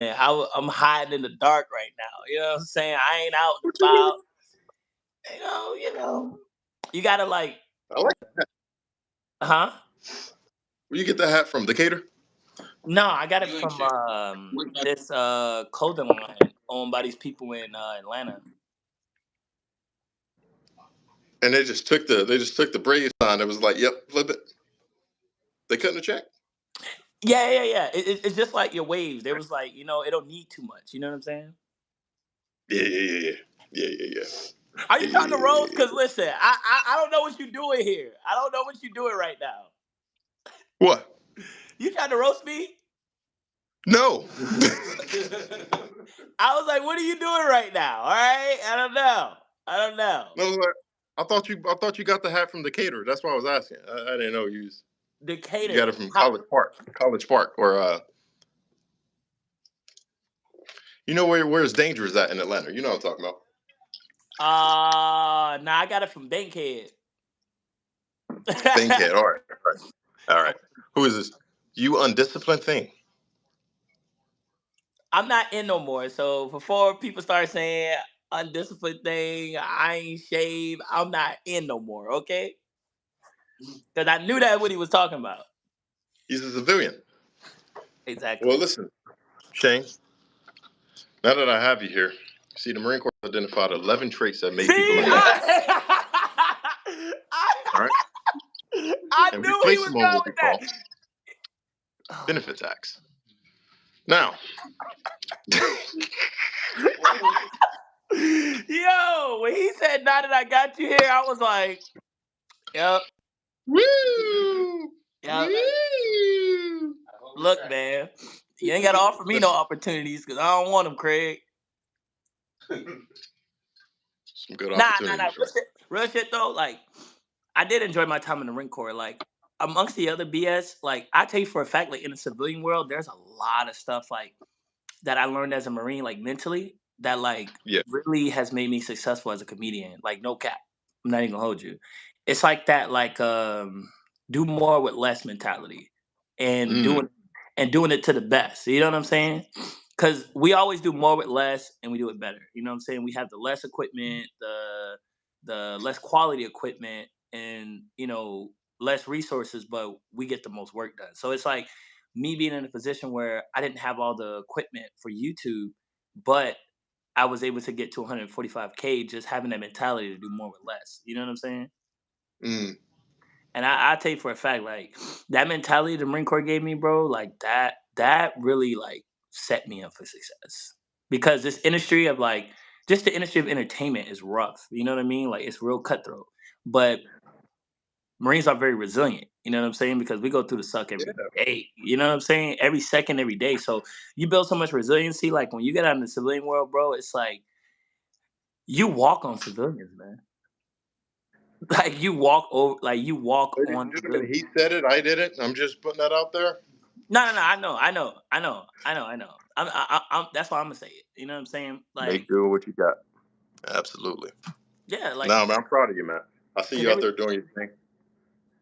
I'm hiding in the dark right now. You know what I'm saying? I ain't out and about. You know. You gotta like, I like. huh? Where you get that hat from? Decatur? No, I got it You ain't from shit. this clothing line owned by these people in Atlanta. And they just took the Braves sign. It was like, yep, flip it. They cutting the check. Yeah. It's just like your waves. They was like, it don't need too much. You know what I'm saying? Yeah. Are you Yeah. trying to roast? Yeah. Cause listen, I don't know what you're doing here. I don't know what you're doing right now. What? You trying to roast me? No. I was like, what are you doing right now? All right, I don't know. No, like, I thought you got the hat from Decatur. That's why I was asking. I didn't know you got Decatur. it from College Park, or you know where it's dangerous at in Atlanta. You know what I'm talking about. Nah, I got it from Bankhead. Bankhead. All right. All right. Who is this? You undisciplined thing. I'm not in no more. So before people start saying undisciplined thing, I ain't shaved. I'm not in no more. Okay, because I knew that what he was talking about. He's a civilian. Well, Exactly. listen, Shane. Now that I have you here, see, the Marine Corps identified 11 traits that make people See, a man. All right, I and we knew he place was them on going what we with call that. benefit tax. Now, Yo, when he said "now that I got you here," I was like, "Yep, woo, yep." woo. Look, man, you ain't gotta offer me no Listen, opportunities because I don't want them, Craig. some good Nah. opportunities, right? Real shit though. Like, I did enjoy my time in the Marine Corps. Like, amongst the other BS, like I tell you for a fact, like in the civilian world, there's a lot of stuff like that I learned as a Marine, like mentally, that like Yeah. really has made me successful as a comedian. Like, no cap. I'm not even gonna hold you. It's like that, like do more with less mentality, and Mm, doing it to the best. You know what I'm saying? Because we always do more with less, and we do it better. You know what I'm saying? We have the less equipment, the less quality equipment, and less resources, but we get the most work done. So it's like me being in a position where I didn't have all the equipment for YouTube, but I was able to get to 145K just having that mentality to do more with less. You know what I'm saying? mm. And I tell you for a fact, like that mentality the Marine Corps gave me, bro, like that really like set me up for success. Because this industry of like just the industry of entertainment is rough. You know what I mean? Like it's real cutthroat. But Marines are very resilient. You know what I'm saying? Because we go through the suck every Yeah. day. You know what I'm saying? Every second, every day. So you build so much resiliency. Like when you get out in the civilian world, bro, it's like you walk on civilians, man. Like you walk Ladies on and gentlemen, civilians. he said it. I did it. I'm just putting that out there. No. I know. That's why I'm gonna say it. You know what I'm saying? Make Like, do with what you got. Absolutely. yeah, like, No, man, I'm proud of you, man. I see cause you out every there doing your thing.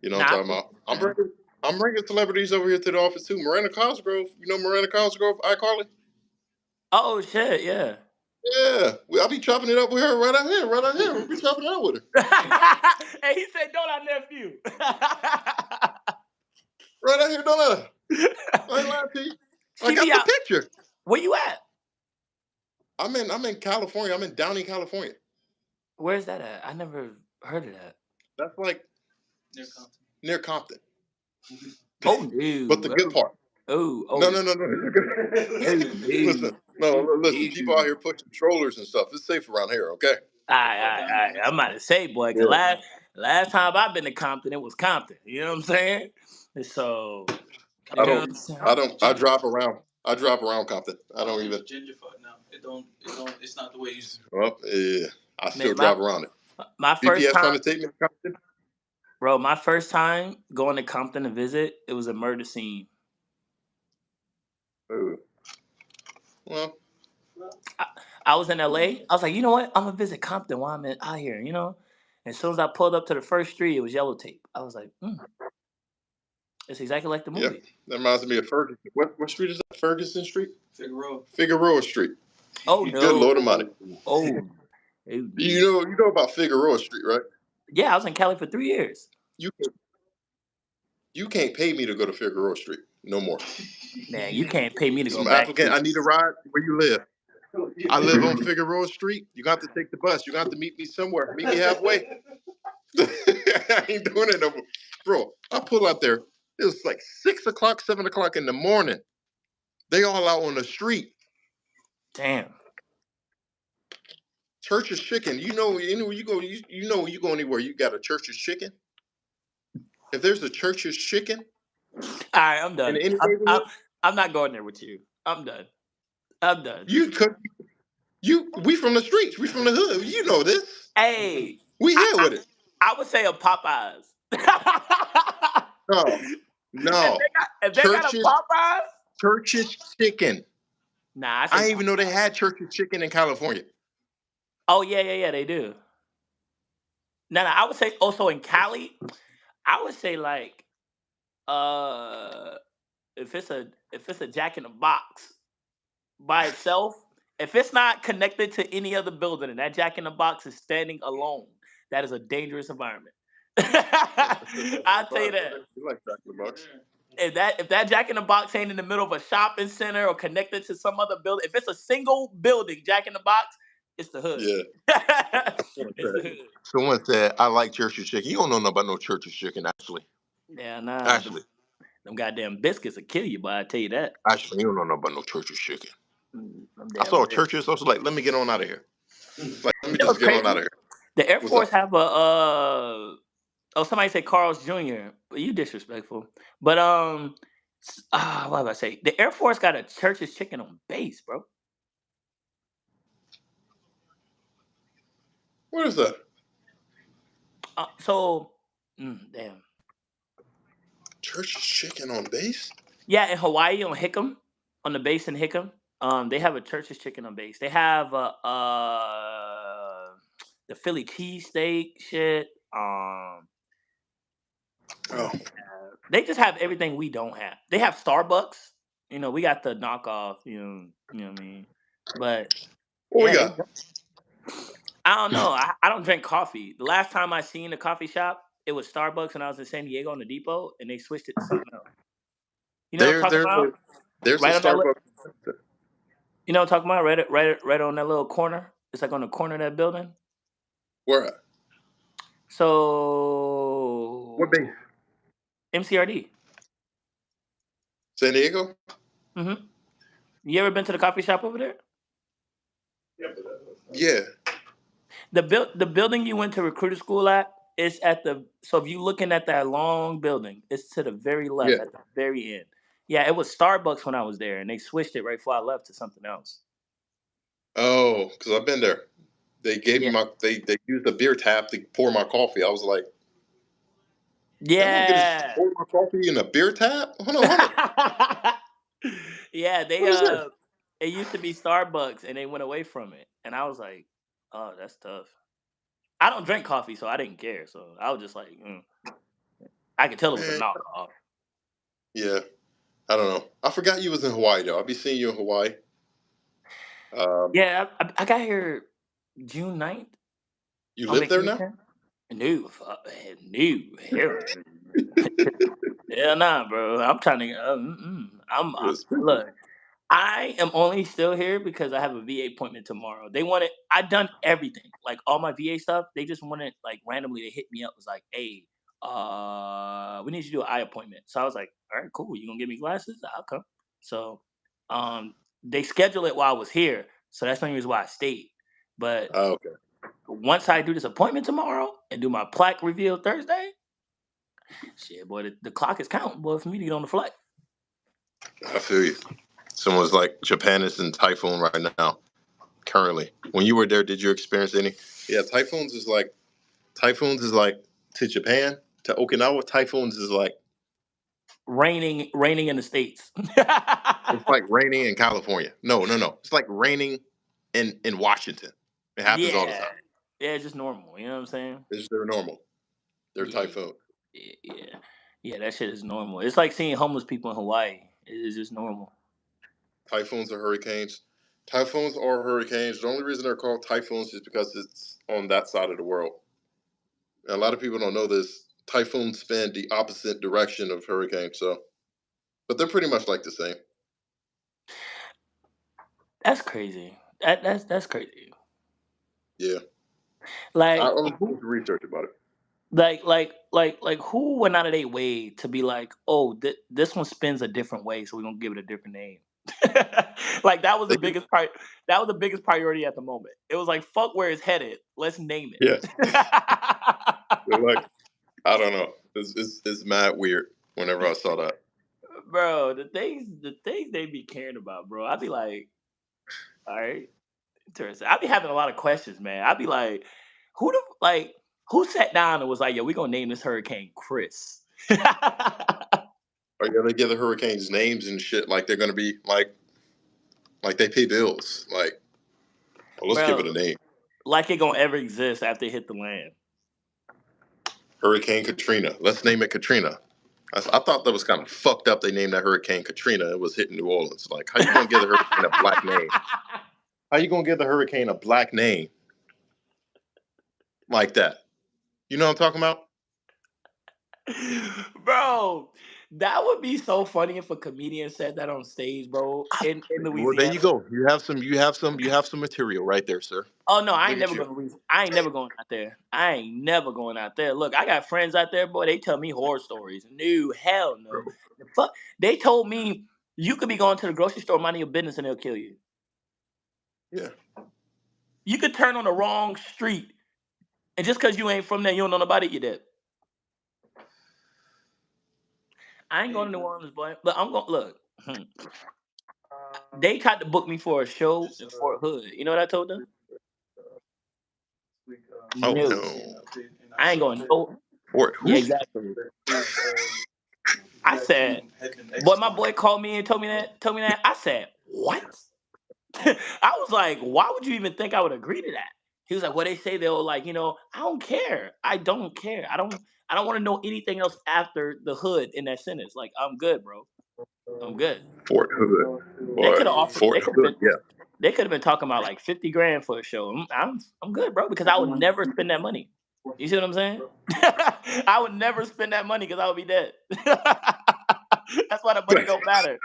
You know what nah, I'm talking about. I'm bringing celebrities over here to the office too. Miranda Cosgrove. You know Miranda Cosgrove, iCarly? oh shit, yeah. Yeah. I'll be chopping it up with her right out here. Right out here. We'll be chopping it up with her. Hey, he said, "Don't I nephew?" Right out here, don't I? I ain't lying to you. I She be got the out. picture. Where you at? I'm in California. I'm in Downey, California. Where's that at? I never heard of that. That's like Near Compton. near Compton. Oh But the no. good part. Oh, No, oh, no, no, oh, no. no. Listen, no, listen. People out No. here pushing strollers and stuff. It's safe around here, okay? I'm about to say, boy, because Yeah. last time I've been to Compton, it was Compton. You know what I'm saying? And so, I you know don't. what I'm saying? I don't. I drop around. I drop around Compton. I don't even. Ginger fuck now. It don't. It's not the way it used to be. Well, yeah. I still Man, my drive around it. my first BPS trying time, to take me to Compton. bro, my first time going to Compton to visit, it was a murder scene. Ooh. Well, I, I was in LA. I was like, you know what? I'm gonna visit Compton while I'm out here. And as soon as I pulled up to the first street, it was yellow tape. I was like, It's exactly like the Yeah, movie. that reminds me of Ferguson. What street is that? Ferguson Street? Figueroa. Figueroa Street. Oh Good Lord Almighty. no! Oh, oh no! You know about Figueroa Street, right? Yeah, I was in Cali for 3 years. You you can't pay me to go to Figueroa Street no more. Man, you can't pay me to go Some back applicant, to. I need a ride where you live. I live on Figueroa Street. You got to take the bus. You got to meet me somewhere. Meet me halfway. I ain't doing it no more. Bro, I pull out there. It was like 6 o'clock, 7 o'clock in the morning. They all out on the street. Damn. Church's Chicken. You know you go. You know you go anywhere. You got a Church's Chicken. If there's a Church's Chicken All right, I'm in done. any I'm, I'm, neighborhood, I'm not going there with you. I'm done. I'm done. we from the streets. We from the hood. You know this. Hey, We I, here I, with it. I would say a Popeyes. No, no. if they got a Church's Popeyes, Church's Chicken. nah, I I say. didn't even know they had Church's Chicken in California. Oh yeah, they do. No, I would say also in Cali. I would say like uh if it's a Jack in the Box by itself, if it's not connected to any other building and that Jack in the Box is standing alone, that is a dangerous environment. I'll tell you that. You like Jack in the Box? If that Jack in the Box ain't in the middle of a shopping center or connected to some other building, if it's a single building, Jack in the Box, it's the hood. Yeah. It's the hood. Someone said, I like Church's Chicken. You don't know nothing about no Church's Chicken, actually. Yeah, nah. Actually, Them goddamn biscuits will kill you, but I tell you that. you don't know nothing about no Church's Chicken. Them I damn saw biscuits. Church's. I was like, let me get on out of here. Like, let me You know just what's get on crazy? out of here. The Air What's Force up? have a somebody said Carl's Jr. But you disrespectful. But what did I say? The Air Force got a Church's Chicken on base, bro. What is that? Damn. Church's Chicken on base? Yeah, in Hawaii on Hickam, on the base in Hickam, they have a Church's Chicken on base. They have the Philly cheesesteak shit. Oh. They just have everything we don't have. They have Starbucks. You know, we got the knockoff. You know what I mean. But What we yeah, got? I don't know. I don't drink coffee. The last time I seen a coffee shop, it was Starbucks, and I was in San Diego on the Depot, and they switched it to something else. You know what I'm talking about? There's Right a on that. Starbucks. You know what I'm talking about? Right on that little corner. It's like on the corner of that building. Where at? So What base? MCRD. San Diego? Mm-hmm. You ever been to the coffee shop over there? Yeah. The building you went to recruiter school at is at so if you looking at that long building, it's to the very left Yeah. at the very end. Yeah, it was Starbucks when I was there, and they switched it right before I left to something else. Oh, because I've been there. They gave Yeah. me they used the beer tap to pour my coffee. I was like, y'all Yeah. pour my coffee in a beer tap? Hold on. Yeah, What is this? it used to be Starbucks and they went away from it. And I was like, oh, that's tough. I don't drink coffee, so I didn't care. So I was just like, I could tell it was a Man. knockoff. Yeah. I don't know. I forgot you was in Hawaii though. I'll be seeing you in Hawaii. Yeah, I got here June 9th. You On live there now? vacation. No, hell nah, bro. I'm trying to. Look. I am only still here because I have a VA appointment tomorrow. They wanted. I done everything, like all my VA stuff. They just wanted like randomly. They hit me up. Was like, hey, we need you to do an eye appointment. So I was like, all right, cool. You gonna give me glasses? I'll come. So, they scheduled it while I was here. So that's the only reason why I stayed. But Oh, okay. once I do this appointment tomorrow and do my plaque reveal Thursday, shit, boy, the clock is counting, boy, for me to get on the flight. I feel you. Someone's like, Japan is in typhoon right now, currently. When you were there, did you experience any? Yeah, typhoons is like to Japan, to Okinawa, typhoons is like Raining in the States. it's like raining in California. No. It's like raining in Washington. It happens all the time. Yeah, it's just normal. You know what I'm saying? They're normal. They're Yeah. typhoon. Yeah. Yeah, that shit is normal. It's like seeing homeless people in Hawaii. It's just normal. Typhoons or hurricanes. Typhoons or hurricanes. The only reason they're called typhoons is because it's on that side of the world. And a lot of people don't know this. Typhoons spin the opposite direction of hurricanes, so but they're pretty much like the same. That's crazy. That's crazy. Yeah, I Like was doing some research about it. like who went out of their way to be like, oh, this one spins a different way, so we're gonna give it a different name. Like that was the They do. biggest part. That was the biggest priority at the moment. It was like, fuck where it's headed. Let's name Yeah, it. they're like I don't know. It's mad weird. Whenever I saw that, Bro, the things they be caring about, bro. I'd be like, all right, interesting. I'd be having a lot of questions, man. I'd be like, who sat down and was like, yo, we gonna name this hurricane Chris. are you gonna give the hurricanes names and shit like they're gonna be like they pay bills? Like, well, let's give it a Bro, name. like it gonna ever exist after it hit the land. Hurricane Katrina. Let's name it Katrina. I thought that was kind of fucked up. They named that Hurricane Katrina. It was hitting New Orleans. Like, how you gonna give the hurricane a black name? How you gonna give the hurricane a black name like that? You know what I'm talking about? Bro, that would be so funny if a comedian said that on stage, bro, in Well, there you Louisiana. go. You have some material right there, sir. Oh no, I ain't Look at never you. gonna reason. I ain't never going out there. I ain't never going out there. Look, I got friends out there, boy. They tell me horror stories. No, hell no. Bro. The fuck. They told me you could be going to the grocery store minding your business and they'll kill you. Yeah. You could turn on the wrong street, and just because you ain't from there, you don't know nobody. You dead. I ain't going to New Orleans, boy. But I'm going. Look, they tried to book me for a show in Fort Hood. You know what I told them? Oh No, no. I ain't going. No. Fort Yeah, who? exactly. I said, boy, my boy called me and told me that. Told me that. I said, what? I was like, why would you even think I would agree to that? He was like, well, they say they'll like, I don't care. I don't care. I don't want to know anything else after the hood in that sentence. Like, I'm good, bro. I'm good. Fort Hood. They Boy, could have offered. Fort Hood. Yeah. They could have been talking about like 50 grand for a show. I'm good, bro, because I would never spend that money. You see what I'm saying? I would never spend that money because I would be dead. That's why the money don't matter.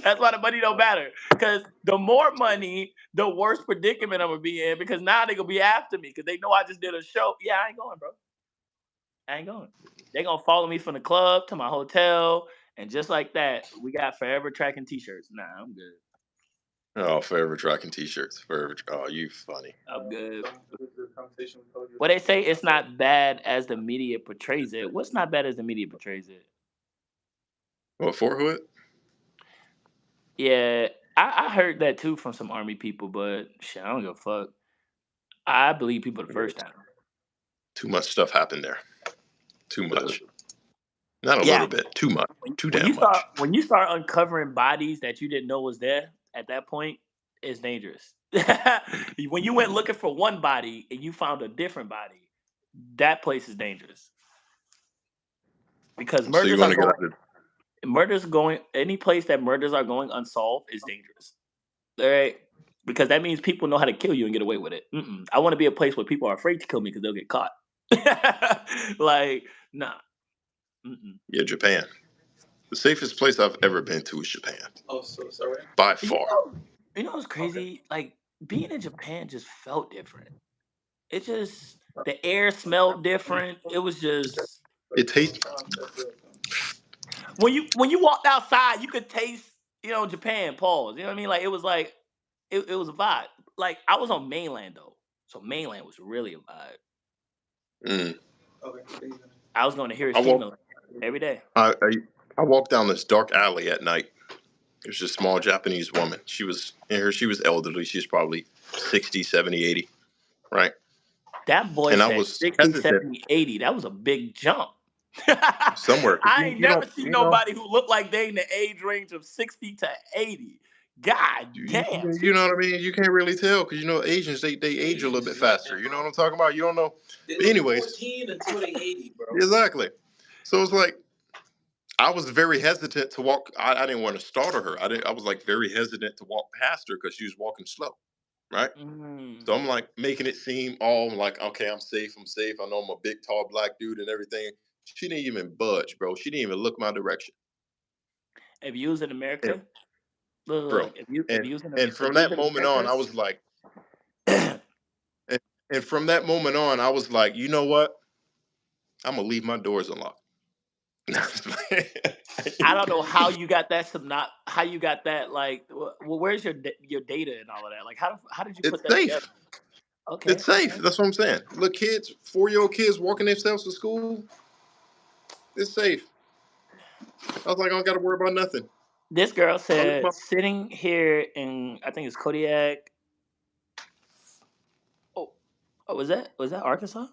That's why the money don't matter. Because the more money, the worse predicament I'm gonna be in. Because now they gonna be after me because they know I just did a show. Yeah, I ain't going, bro. I ain't going. They gonna follow me from the club to my hotel, and just like that, we got forever tracking T-shirts. Nah, I'm good. Oh, forever tracking T-shirts. Forever. Oh, you funny. I'm good. Well, they say it's not bad as the media portrays it. What's not bad as the media portrays it? What Fort Hood? Yeah, I heard that too from some army people, but shit, I don't give a fuck. I believe people the first time. Too much stuff happened there. Too much. Not a Yeah, little bit. Too much. when, Too when damn you start much. when you start uncovering bodies that you didn't know was there at that point, it's dangerous. When you went looking for one body and you found a different body, that place is dangerous because So you want to get out of murders going any place that murders are going unsolved is dangerous. All right. Because that means people know how to kill you and get away with it. I want to be a place where people are afraid to kill me because they'll get caught. Like, nah. Mm-mm. Yeah, Japan. The safest place I've ever been to is Japan. Oh, so sorry. By You far. know, you know what's Okay. crazy? Like being in Japan just felt different. It just the air smelled different. It was just It tastes. when you walked outside, you could taste Japan. Pause. You know what I mean? Like it was a vibe. Like I was on mainland though, so mainland was really a vibe. Mm. Okay. I was going to I walk. Hiroshima every day. I walked down this dark alley at night. There's a small Japanese woman. She was elderly. She's probably 60, 70, 80, right? That boy And I said was 60, hesitant 70, 80. That was a big jump. somewhere. I ain't You never don't, seen nobody who looked like they in the age range of 60 to 80. God You, damn. you know what I mean? You can't really tell because Asians they age a little bit Asians is like faster. that, You know what bro. I'm talking about? You don't know. They But look anyways, 14 until they 80, bro. exactly. So it's like I was very hesitant to walk. I didn't want to startle her. I was like very hesitant to walk past her because she was walking slow, right? Mm. So I'm like making it seem all like, okay, I'm safe. I'm safe. I know I'm a big, tall black dude and everything. She didn't even budge, bro. She didn't even look my direction. If you was in And America, look, bro, if and you was in and if from you was that in moment on, America, I was like, and, and from that moment on, I was like, you know what? I'm gonna leave my doors unlocked. I don't know how you got that how you got that like well where's your data and all of that? Like how did you It's put that together? safe. Okay, It's okay. safe. That's what I'm saying. Look, kids, 4-year-old kids walking themselves to school. It's safe. I was like, I don't got to worry about nothing. This girl I leave said my sitting here in I think it's Kodiak. Oh, oh was that Arkansas?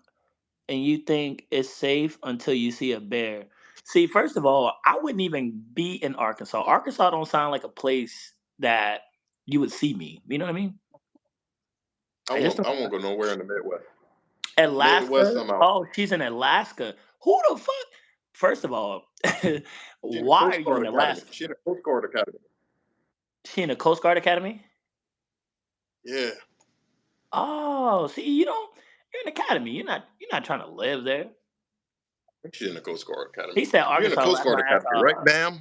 And you think it's safe until you see a bear. See, first of all, I wouldn't even be in Arkansas. Arkansas don't sound like a place that you would see me. You know what I mean? I just don't. I won't go nowhere in the Midwest. Midwest, Alaska? I'm out. Oh, she's in Alaska. Who the fuck? First of all, She in the why are Coast you Guard in Academy. Alaska? She in the Coast Guard Academy. She in the Coast Guard Academy? Yeah. Oh, see, you're in the academy. You're not trying to live there. She's in the Coast Guard Academy. He said You're in the Arkansas Coast laughed Guard my ass Academy, right, off. ma'am?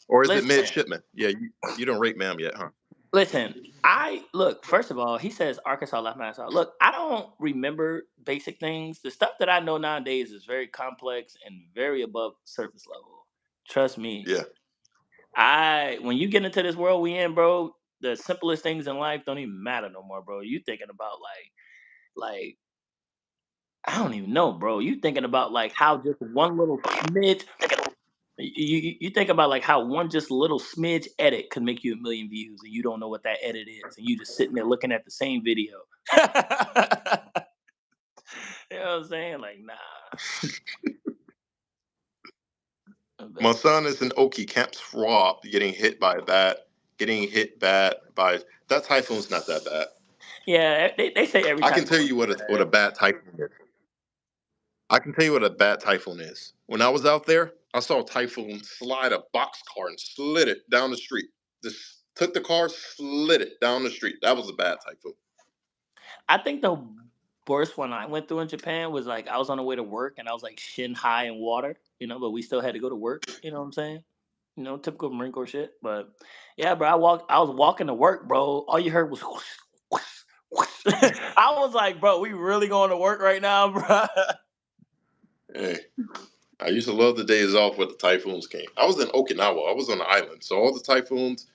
Or is it Listen, midshipman? Yeah, you don't rate ma'am yet, huh? listen. I look. First of all, he says Arkansas laughed my ass off. Look, I don't remember basic things. The stuff that I know nowadays is very complex and very above surface level. Trust me. Yeah. I when you get into this world we in, bro, the simplest things in life don't even matter no more, bro. You thinking about like I don't even know, bro. You thinking about like how just one little smidge. You think about like how one just little smidge edit could make you a million views, and you don't know what that edit is, and you just sitting there looking at the same video. You know what I'm saying? Like, nah. My But son is in Oki, Camp Swab, getting hit by that, getting hit bad by that typhoon's not that bad. yeah, they say every I can tell typhoon you is what a bad. bad typhoon is. I can tell you what a bad typhoon is. When I was out there, I saw a typhoon slide a box car and slid it down the street. Just took the car, slid it down the street. That was a bad typhoon. I think the worst one I went through in Japan was like I was on the way to work and I was like shin high in water, but we still had to go to work. You know what I'm saying? Typical Marine Corps shit. But yeah, bro, I was walking to work, bro. All you heard was whoosh, whoosh, whoosh. I was like, bro, we really going to work right now, bro. Hey, I used to love the days off where the typhoons came. I was in Okinawa. I was on the island, so all the typhoons,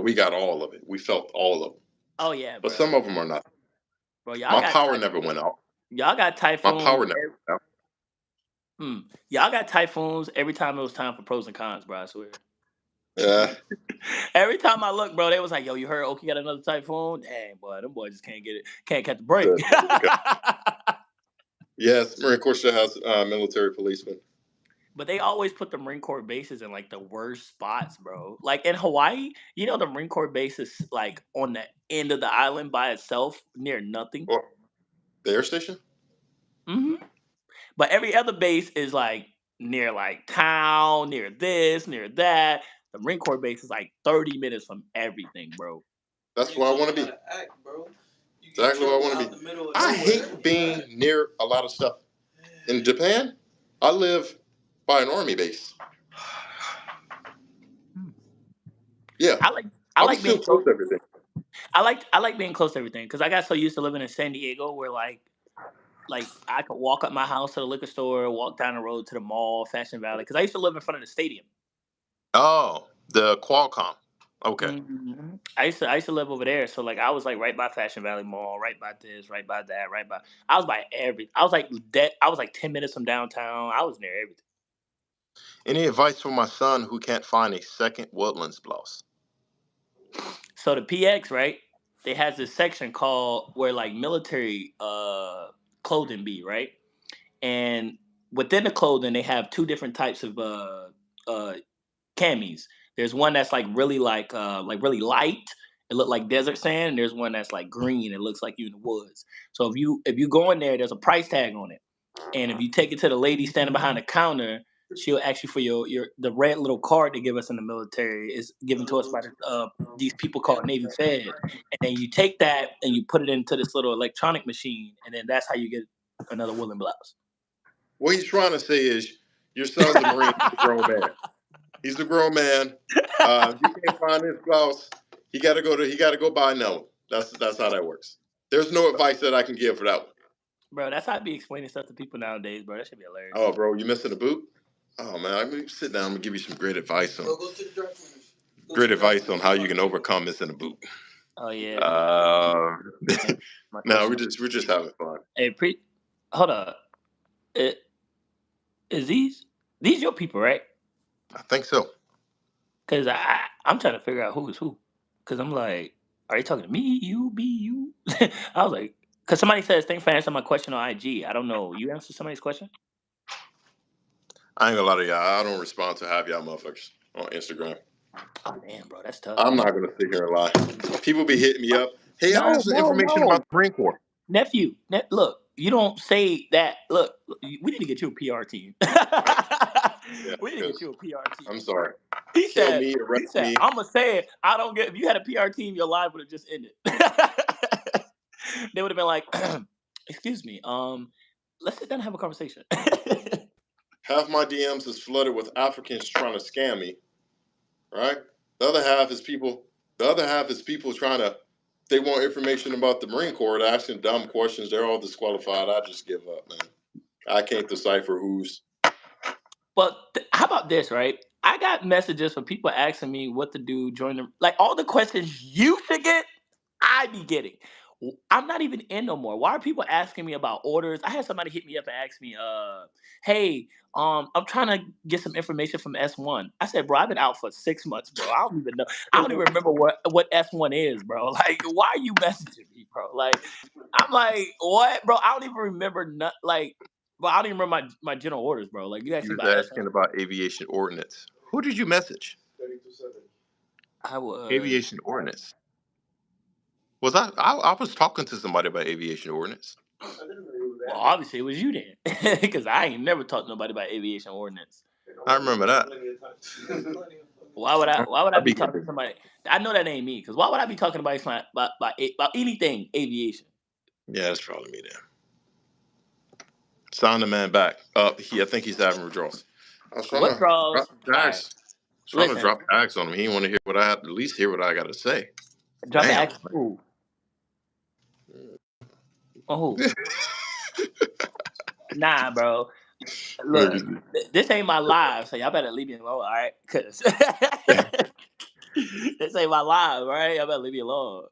we got all of it. We felt all of them, Oh yeah, but bro. some of them are not. Bro, My power never went out. y'all got My typhoons. power never went out. Y'all got typhoons every time it was time for pros and cons, bro. I swear. Yeah. Every time I look, bro, they was like, "Yo, you heard Oki got another typhoon? Dang, boy, them boys just can't get it, can't catch the break." Yes, Marine Corps still has military policemen. But they always put the Marine Corps bases in like the worst spots, bro. Like in Hawaii, the Marine Corps base is like on the end of the island by itself, near nothing. Or the air station? hmm But every other base is like near like town, near this, near that. The Marine Corps base is like 30 minutes from everything, bro. That's Marine where I Corps want to know be. how to act, bro. You get Exactly where I killed want to out be. the middle of I nowhere. hate You know being that? near a lot of stuff. In Japan, I live by an army base. Hmm. Yeah, I like I I'm like being still close close. to everything. I like being close to everything because I got so used to living in San Diego where like I could walk up my house to the liquor store, walk down the road to the mall, Fashion Valley. Because I used to live in front of the stadium. Oh, the Qualcomm. Okay. I used to live over there, so like I was like right by Fashion Valley Mall, right by this, right by that, right by. I was by every. I was like that. I was like 10 minutes from downtown. I was near everything. Any advice for my son who can't find a second Woodlands blouse? So the PX, right? They has this section called where like military clothing be, right? And within the clothing, they have two different types of uh camis. There's one that's like really really light, It looked like desert sand, and there's one that's like green. It looks like you in the woods. So if you go in there, there's a price tag on it. And if you take it to the lady standing behind the counter, she'll ask you for your the red little card they give us in the military is given to us by these people called Navy Fed. And then you take that and you put it into this little electronic machine, and then that's how you get another woolen blouse. What he's trying to say is your son's a Marine, he's a grown man. He's a grown man. You can't find his blouse. He gotta go buy another one. That's how that works. There's no advice that I can give for that one. Bro, that's how I be explaining stuff to people nowadays, bro. That should be hilarious. Oh, bro, you missing a boot? Oh man, I'm gonna sit down. I'm gonna give you some great advice on how you can overcome missing a boot. Oh yeah. No, we're just having fun. Hey, hold up. Is these your people, right? I think so. Cause I'm trying to figure out who is who. Cause I'm like, are you talking to me? You, me, you? I was like, cause somebody says, thanks for answering my question on IG. I don't know. You answered somebody's question? I ain't gonna lie to y'all. I don't respond to half y'all motherfuckers on Instagram. Oh damn, bro, that's tough. I'm not gonna sit here and lie. People be hitting me up. Hey, I have some information about the Marine Corps. Nephew, look, you don't say that. Look, we need to get you a PR team. We need to get you a PR team. I'm sorry. He said, arrest me. I'm gonna say it. I don't get. If you had a PR team, your live would have just ended. They would have been like, "Excuse me, let's sit down and have a conversation." Half my DMs is flooded with Africans trying to scam me. Right. The other half is people trying to. They want information about the Marine Corps. They're asking dumb questions. They're all disqualified. I just give up, man. I can't decipher who's. But how about this, right? I got messages from people asking me what to do, join them. Like all the questions you should get, I be getting. I'm not even in no more. Why are people asking me about orders? I had somebody hit me up and ask me, hey, I'm trying to get some information from S1. I said, bro, I've been out for 6 months, bro. I don't even know. I don't even remember what S1 is, bro. Like, why are you messaging me, bro? Like, I'm like, what, bro? I don't even remember. But I don't even remember my general orders, bro. Like, you You actually was asking about aviation ordnance. Who did you message? I was aviation ordnance. Was I was talking to somebody about aviation ordnance. Well, obviously it was you then, because I ain't never talked to nobody about aviation ordnance. I remember that. Why would I be talking to somebody? I know that ain't me. Because why would I be talking about anything aviation? Yeah, that's probably me then. Sound the man back. I think he's having withdrawals. I was trying to drop tags on him. He didn't want to hear what I had. At least hear what I got to say. Drop the axe. Who? Oh. Nah, bro. Look, this ain't my live, so y'all better leave me alone, all right? Cause this ain't my live, all right? Y'all better leave me alone.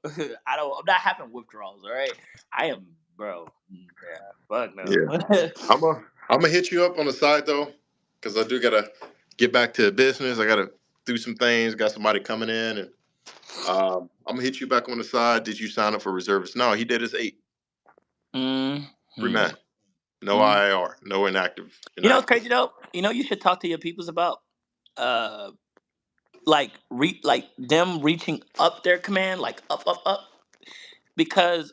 I'm not having withdrawals, all right? I am, bro. Yeah, fuck no. Yeah. I'm gonna hit you up on the side though, because I do gotta get back to business. I gotta do some things. Got somebody coming in, and I'm gonna hit you back on the side. Did you sign up for reservists? No, he did his 8. Free man. No IIR, no inactive. You know what's crazy though? You know you should talk to your peoples about like them reaching up their command, like up. Because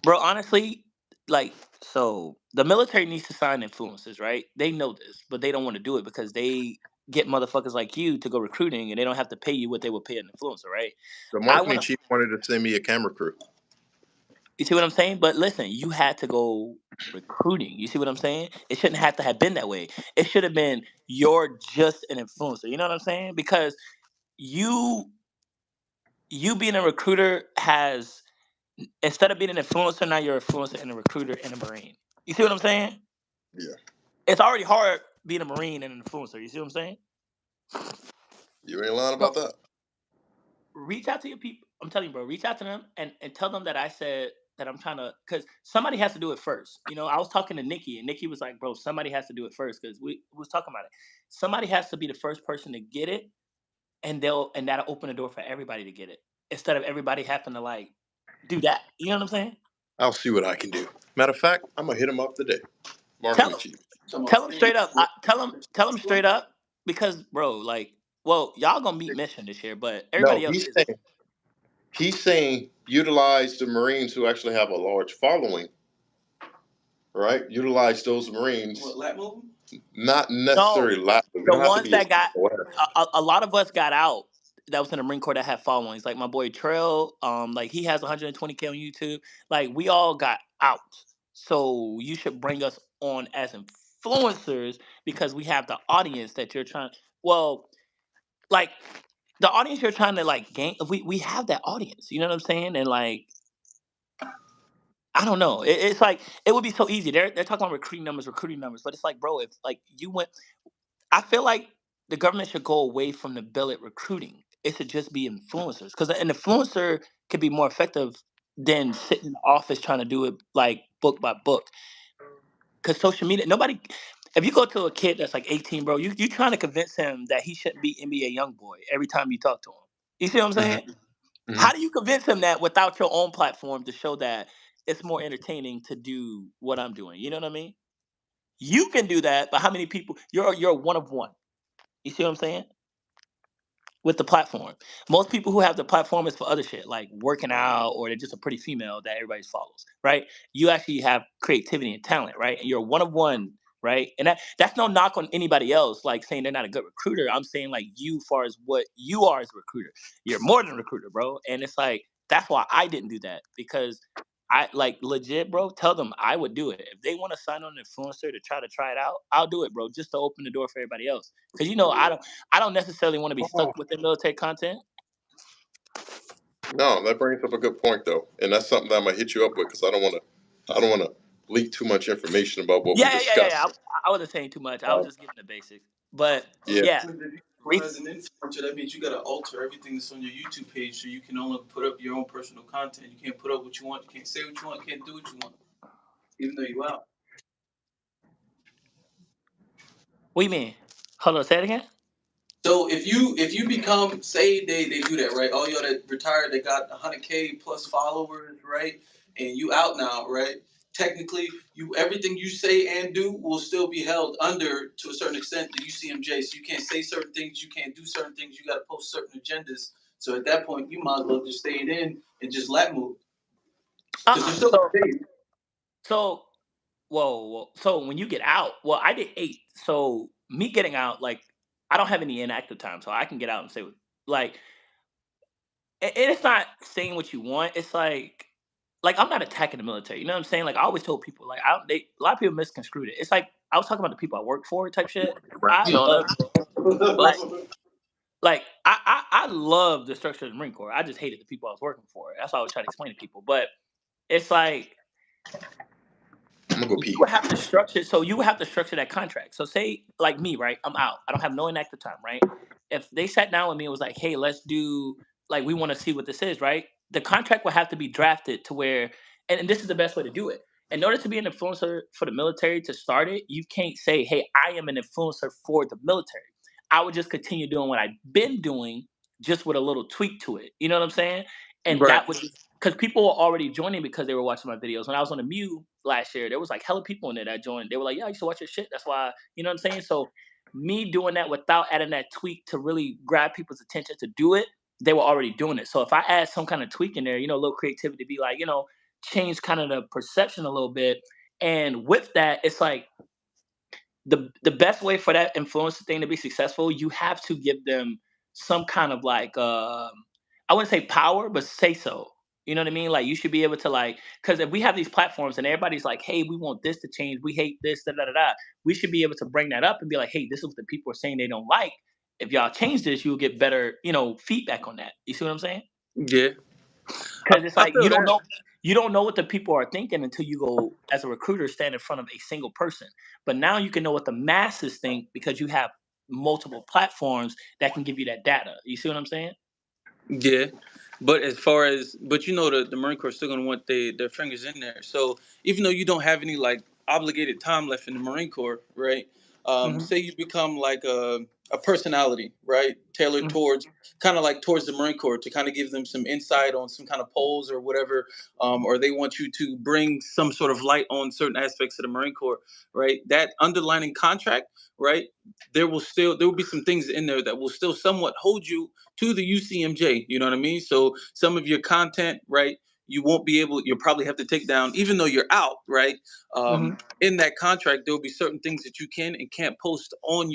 bro, honestly, like so the military needs to sign influencers, right? They know this, but they don't want to do it because they get motherfuckers like you to go recruiting and they don't have to pay you what they would pay an influencer, right? The marketing chief wanted to send me a camera crew. You see what I'm saying? But listen, you had to go recruiting. You see what I'm saying? It shouldn't have to have been that way. It should have been you're just an influencer. You know what I'm saying? Because you being a recruiter has instead of being an influencer, now you're an influencer and a recruiter and a Marine. You see what I'm saying? Yeah. It's already hard being a Marine and an influencer. You see what I'm saying? You ain't lying about that. Reach out to your people. I'm telling you, bro, reach out to them and tell them that I said that I'm trying to, because somebody has to do it first. You know, I was talking to Nikki and Nikki was like, bro, somebody has to do it first because we was talking about it. Somebody has to be the first person to get it and that'll open the door for everybody to get it instead of everybody having to like do that. You know what I'm saying? I'll see what I can do. Matter of fact, I'm gonna hit him up today. Marketing chief. Tell him straight up. Tell him straight up because, bro, like, well, y'all gonna meet Mission this year, but everybody else. He's saying utilize the Marines who actually have a large following, right? Utilize those Marines. What, lap move? Not No, necessarily lateral. You the don't have to ones be a that got aware. a lot of us got out that was in the Marine Corps that had followings. Like my boy Trail, like he has 120K on YouTube. Like we all got out. So you should bring us on as influencers because we have the audience that you're trying. Well, like the audience you're trying to like gain. We have that audience. You know what I'm saying? And like I don't know. It's like it would be so easy. They're talking about recruiting numbers, but it's like, bro, if like you went I feel like the government should go away from the billet recruiting. It should just be influencers because an influencer could be more effective than sitting in the office trying to do it like book by book. Because social media, nobody. If you go to a kid that's like 18, bro, you trying to convince him that he shouldn't be NBA young boy every time you talk to him. You see what I'm saying? Mm-hmm. Mm-hmm. How do you convince him that without your own platform to show that it's more entertaining to do what I'm doing? You know what I mean? You can do that, but how many people? You're one of one. You see what I'm saying? With the platform. Most people who have the platform is for other shit, like working out, or they're just a pretty female that everybody follows, right? You actually have creativity and talent, right? And you're one of one, right? And that's no knock on anybody else, like saying they're not a good recruiter. I'm saying like you, far as what you are as a recruiter, you're more than a recruiter, bro. And it's like that's why I didn't do that because I like legit, bro. Tell them I would do it if they want to sign on an influencer to try it out. I'll do it, bro, just to open the door for everybody else. Because I don't necessarily want to be stuck with the military content. No, that brings up a good point though, and that's something that I'm gonna hit you up with because I don't want to leak too much information about what we Yeah. discussed. I wasn't saying too much. I was Um, just giving the basics. But yeah, yeah, Because if you run re- as an influencer, that means you gotta alter everything that's on your YouTube page so you can only put up your own personal content. You can't put up what you want. You can't say what you want. You can't do what you want, even though you out. what do you mean? Hold on, say it again. So if you become, say they do that, right? All y'all that retired, they got 100K plus followers, right? And you out now, right? Technically, you everything you say and do will still be held under to a certain extent the UCMJ. So you can't say certain things, you can't do certain things. You got to post certain agendas. So at that point, you might as well just stay it in and just let move because they're still So paid. so whoa. So when you get out, well, I did 8. So me getting out, like I don't have any inactive time, so I can get out and say like and it's not saying what you want. It's like I'm not attacking the military. You know what I'm saying? Like I always told people, like a lot of people misconstrued it. It's like I was talking about the people I work for, type shit. I You know love like I love the structure of the Marine Corps. I just hated the people I was working for. That's why I was trying to explain to people. But it's like I'm gonna go you pee. would have to structure so you would have to structure that contract. So say like me, right? I'm out. I don't have no inactive time, right? If they sat down with me and was like, hey, let's do like we want to see what this is, right? The contract would have to be drafted to where and this is the best way to do it. In order to be an influencer for the military to start it, you can't say, hey, I am an influencer for the military. I would just continue doing what I've been doing, just with a little tweak to it. You know what I'm saying? And right. that would because people were already joining because they were watching my videos. When I was on the Mew last year, there was like hella people in there that joined. They were like, "Yeah, I used to watch your shit." That's why, you know what I'm saying. So, me doing that without adding that tweak to really grab people's attention to do it, they were already doing it. So if I add some kind of tweak in there, a little creativity to be like, change kind of the perception a little bit, and with that, it's like the best way for that influencer thing to be successful, you have to give them some kind of like I wouldn't say power, but say so. You know what I mean? Like you should be able to like because if we have these platforms and everybody's like, hey, we want this to change, we hate this, da da da da. We should be able to bring that up and be like, hey, this is what the people are saying they don't like. If y'all change this, you'll get better, feedback on that. You see what I'm saying? Yeah, Because it's I like feel that. you don't know what the people are thinking until you go as a recruiter stand in front of a single person. But now you can know what the masses think because you have multiple platforms that can give you that data. You see what I'm saying? Yeah, but as far as the Marine Corps still gonna want their fingers in there. So even though you don't have any like obligated time left in the Marine Corps, right? Hmm. Say you become like a personality, right? Tailored Mhm. towards kind of like towards the Marine Corps to kind of give them some insight on some kind of polls or whatever, or they want you to bring some sort of light on certain aspects of the Marine Corps, right? That underlining contract, right? There will be some things in there that will still somewhat hold you to the UCMJ. You know what I mean? So some of your content, right? You won't be able. You'll probably have to take down, even though you're out, right? Mhm. In that contract, there will be certain things that you can and can't post on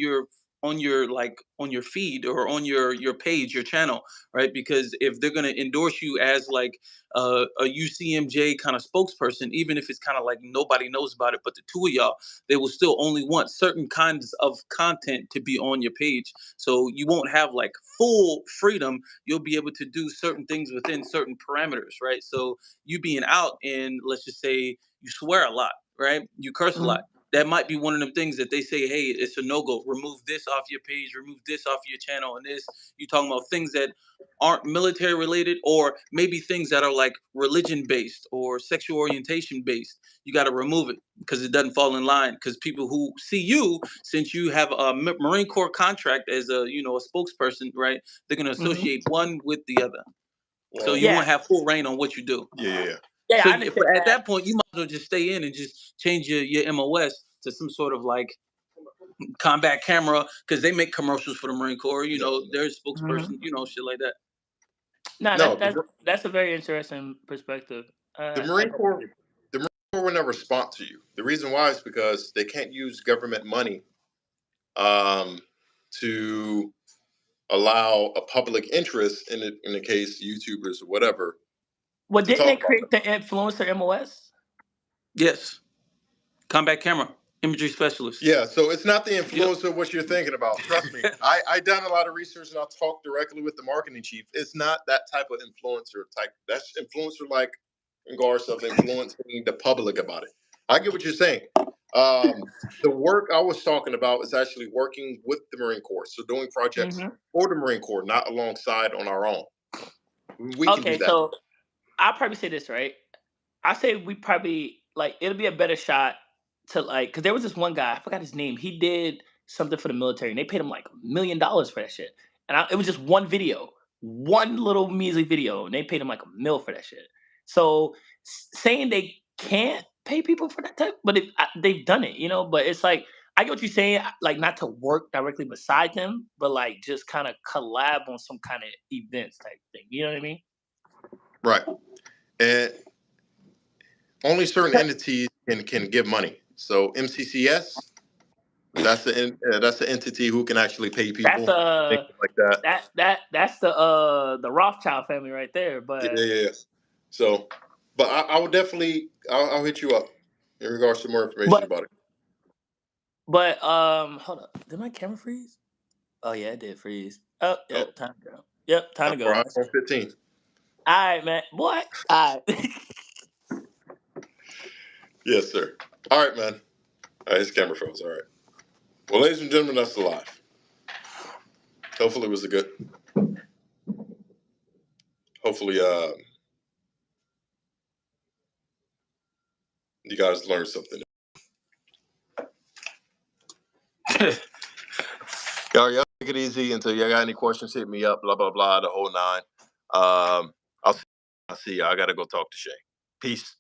your feed or on your page, your channel, right? Because if they're going to endorse you as like a UCMJ kind of spokesperson, even if it's kind of like nobody knows about it but the two of y'all, they will still only want certain kinds of content to be on your page. So you won't have like full freedom. You'll be able to do certain things within certain parameters, right? So you being out and let's just say you swear a lot, right? You curse a lot, Mhm. that might be one of them things that they say, hey, it's a no-go. Remove this off your page, remove this off your channel, and this. You talking about things that aren't military related, or maybe things that are like religion based or sexual orientation based. You got to remove it because it doesn't fall in line. Because people who see you, since you have a Marine Corps contract as a a spokesperson, right? They're gonna Mhm. associate one with the other. So Well, you Yeah. won't have full reign on what you do. yeah. Yeah, So I understand at that. that point, you might as well just stay in and just change your MOS to some sort of like combat camera because they make commercials for the Marine Corps. No, no, They're a Mhm. spokesperson. Shit like that. No, no. that's a very interesting perspective. The I Marine definitely Corps, get the Marine Corps will never sponsor you. The reason why is because they can't use government money um, to allow a public interest in the case YouTubers or whatever Well, to didn't they talk about create them. the influencer MOS? Yes, combat camera imagery specialist. Yeah, so it's not the Yep. influencer of what you're thinking about. Trust me, I done a lot of research and I talked directly with the marketing chief. It's not that type of influencer type. That's influencer like in regards of influencing the public about it. I get what you're saying. The work I was talking about is actually working with the Marine Corps, so doing projects Mhm. for the Marine Corps, not alongside on our own. We can do Okay, that. so I'll probably say this, right? I say we probably like it'll be a better shot to like because there was this one guy I forgot his name. He did something for the military and they paid him like $1 million for that shit. And it was just one video, one little measly video, and they paid him like $1 million for that shit. So saying they can't pay people for that type, but they've done it, you know. But it's like I get what you're saying, like not to work directly beside them, but like just kind of collab on some kind of events type thing. You know what I mean? Right. And only certain entities can give money. So MCCS, that's the entity who can actually pay That's people, things like that. that's the Rothschild family right there. Yeah, But yeah, yeah. So, but I would definitely, I'll hit you up in regards to more information but about it. hold up. Did my camera freeze? Oh yeah, it did freeze. Oh Oh, yep, time to go. Yep, time to for go, man. iPhone 15. All right, man. Boy, all right. Yes, sir. All right, man. All right, his camera froze. All right. Well, ladies and gentlemen, that's the live. Hopefully, it was a good. Hopefully, you guys learned something. Y'all take it easy until you got any questions. Hit me up. Blah blah blah. The whole nine. I'll see. I gotta go talk to Shay. Peace.